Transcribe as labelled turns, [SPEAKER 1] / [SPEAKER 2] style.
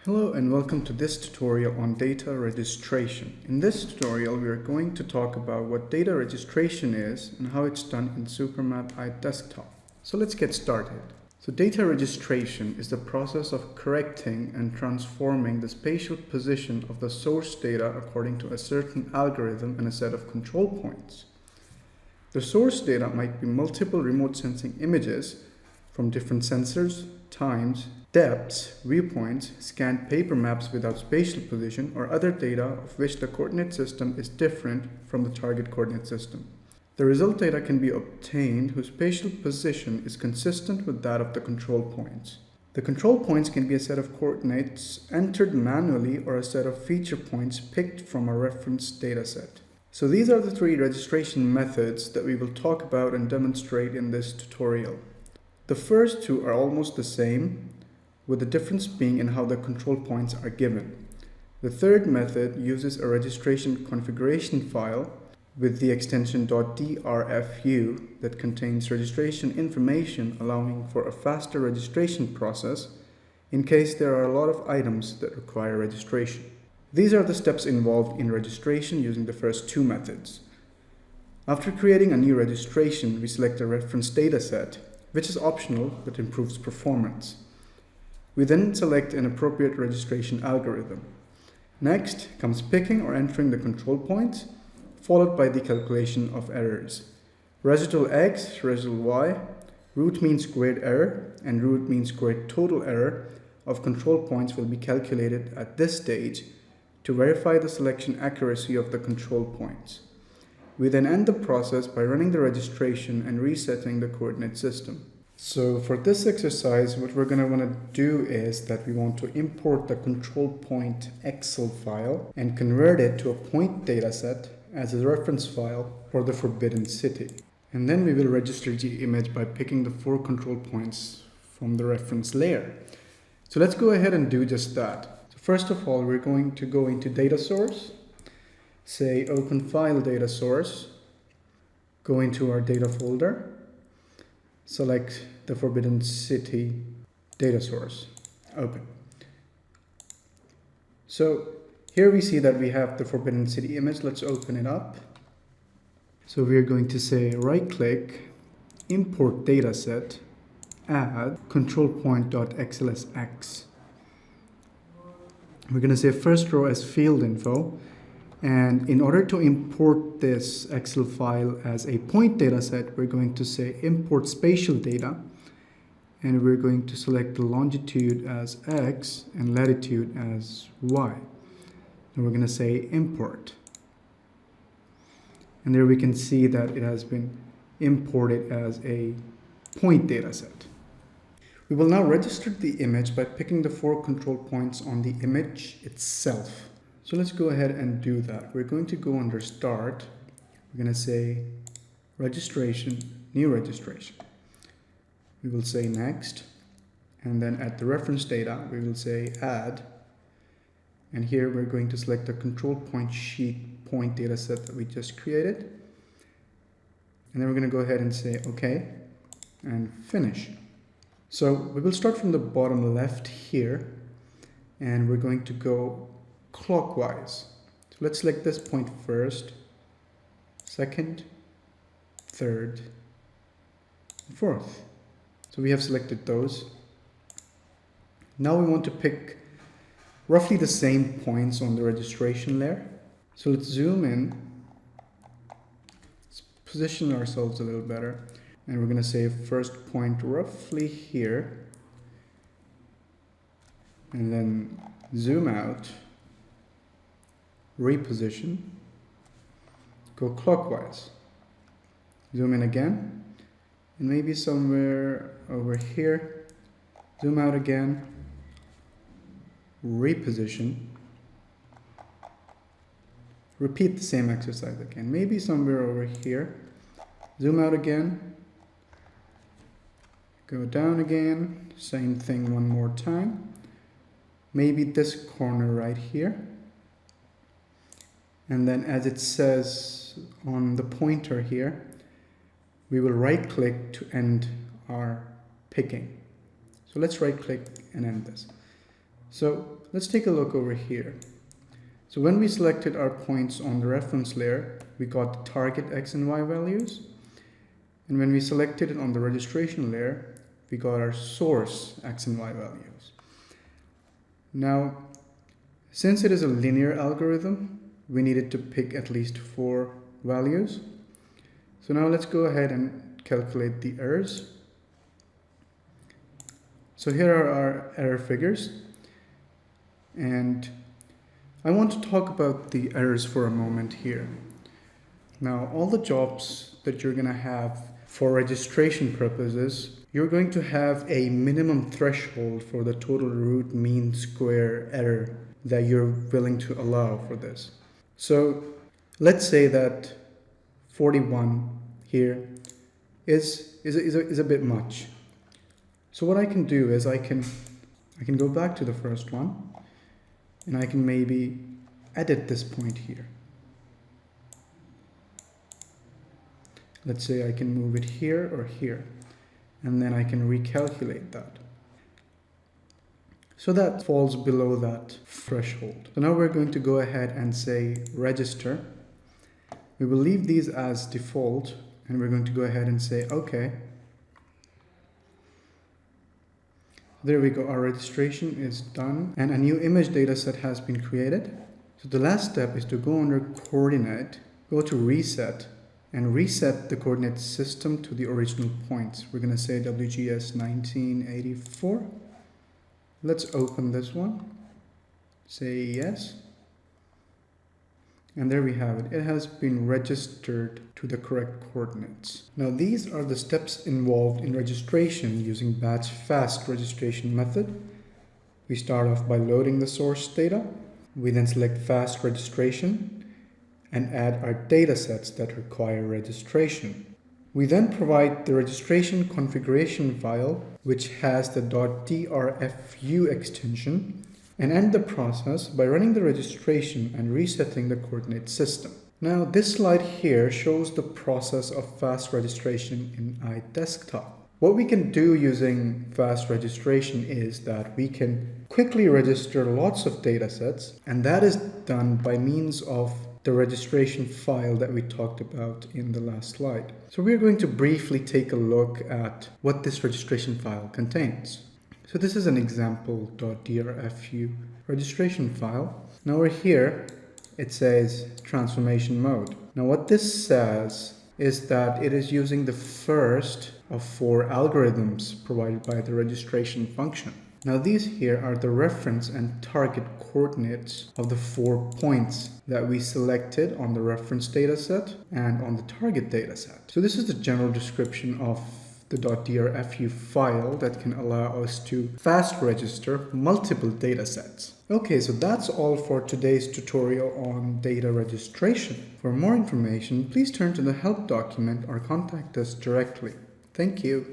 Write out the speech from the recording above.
[SPEAKER 1] Hello and welcome to this tutorial on data registration. In this tutorial, we are going to talk about what data registration is and how it's done in Supermap iDesktop. So let's get started. So data registration is the process of correcting and transforming the spatial position of the source data according to a certain algorithm and a set of control points. The source data might be multiple remote sensing images from different sensors, times, depths, viewpoints, scanned paper maps without spatial position, or other data of which the coordinate system is different from the target coordinate system. The result data can be obtained whose spatial position is consistent with that of the control points. The control points can be a set of coordinates entered manually or a set of feature points picked from a reference dataset. So these are the three registration methods that we will talk about and demonstrate in this tutorial. The first two are almost the same, with the difference being in how the control points are given. The third method uses a registration configuration file with the extension .drfu that contains registration information, allowing for a faster registration process in case there are a lot of items that require registration. These are the steps involved in registration using the first two methods. After creating a new registration, we select a reference dataset, which is optional but improves performance. We then select an appropriate registration algorithm. Next comes picking or entering the control points, followed by the calculation of errors. Residual x, residual y, root mean squared error, and root mean squared total error of control points will be calculated at this stage to verify the selection accuracy of the control points. We then end the process by running the registration and resetting the coordinate system. So for this exercise, what we're going to want to do is that we want to import the control point Excel file and convert it to a point dataset as a reference file for the Forbidden City. And then we will register the image by picking the 4 control points from the reference layer. So let's go ahead and do just that. So first of all, we're going to go into data source, say open file data source, go into our data folder, select the Forbidden City data source, open. So here we see that we have the Forbidden City image. Let's open it up. So we are going to say right click, import dataset, add control point.xlsx. We're going to say first row as field info. And in order to import this Excel file as a point dataset, we're going to say import spatial data. And we're going to select the longitude as X and latitude as Y. And we're going to say import. And there we can see that it has been imported as a point dataset. We will now register the image by picking the 4 control points on the image itself. So let's go ahead and do that. We're going to go under Start. We're going to say Registration, New Registration. We will say Next. And then at the reference data, we will say Add. And here we're going to select the control point sheet point dataset that we just created. And then we're going to go ahead and say OK and Finish. So we will start from the bottom left here. And we're going to go clockwise. So let's select this point first, second, third, and fourth. So we have selected those. Now we want to pick roughly the same points on the registration layer. So let's zoom in, let's position ourselves a little better, and we're going to say first point roughly here, and then zoom out, reposition, go clockwise, zoom in again, and maybe somewhere over here, zoom out again, reposition, repeat the same exercise again, maybe somewhere over here, zoom out again, go down again, same thing one more time, maybe this corner right here. And then as it says on the pointer here, we will right click to end our picking. So let's right click and end this. So let's take a look over here. So when we selected our points on the reference layer, we got the target X and Y values. And when we selected it on the registration layer, we got our source X and Y values. Now, since it is a linear algorithm, we needed to pick at least 4 values. So now let's go ahead and calculate the errors. So here are our error figures. And I want to talk about the errors for a moment here. Now, all the jobs that you're going to have for registration purposes, you're going to have a minimum threshold for the total root mean square error that you're willing to allow for this. So let's say that 41 here is a bit much. So what I can do is I can go back to the first one, and I can maybe edit this point here. Let's say I can move it here or here, and then I can recalculate that. So that falls below that threshold. So now we're going to go ahead and say register. We will leave these as default, and we're going to go ahead and say OK. There we go, our registration is done and a new image dataset has been created. So the last step is to go under coordinate, go to reset, and reset the coordinate system to the original points. We're going to say WGS 1984. Let's open this one, say yes. And there we have it. It has been registered to the correct coordinates. Now these are the steps involved in registration using batch fast registration method. We start off by loading the source data. We then select fast registration and add our data sets that require registration. We then provide the registration configuration file, which has the .drfu extension, and end the process by running the registration and resetting the coordinate system. Now this slide here shows the process of fast registration in iDesktop. What we can do using fast registration is that we can quickly register lots of data sets, and that is done by means of the registration file that we talked about in the last slide. So we're going to briefly take a look at what this registration file contains. So this is an example .drfu registration file. Now we're here, it says transformation mode. Now what this says is that it is using the first of 4 algorithms provided by the registration function. Now these here are the reference and target coordinates of the 4 points that we selected on the reference dataset and on the target dataset. So this is the general description of the .drfu file that can allow us to fast register multiple data sets. Okay, so that's all for today's tutorial on data registration. For more information, please turn to the help document or contact us directly. Thank you.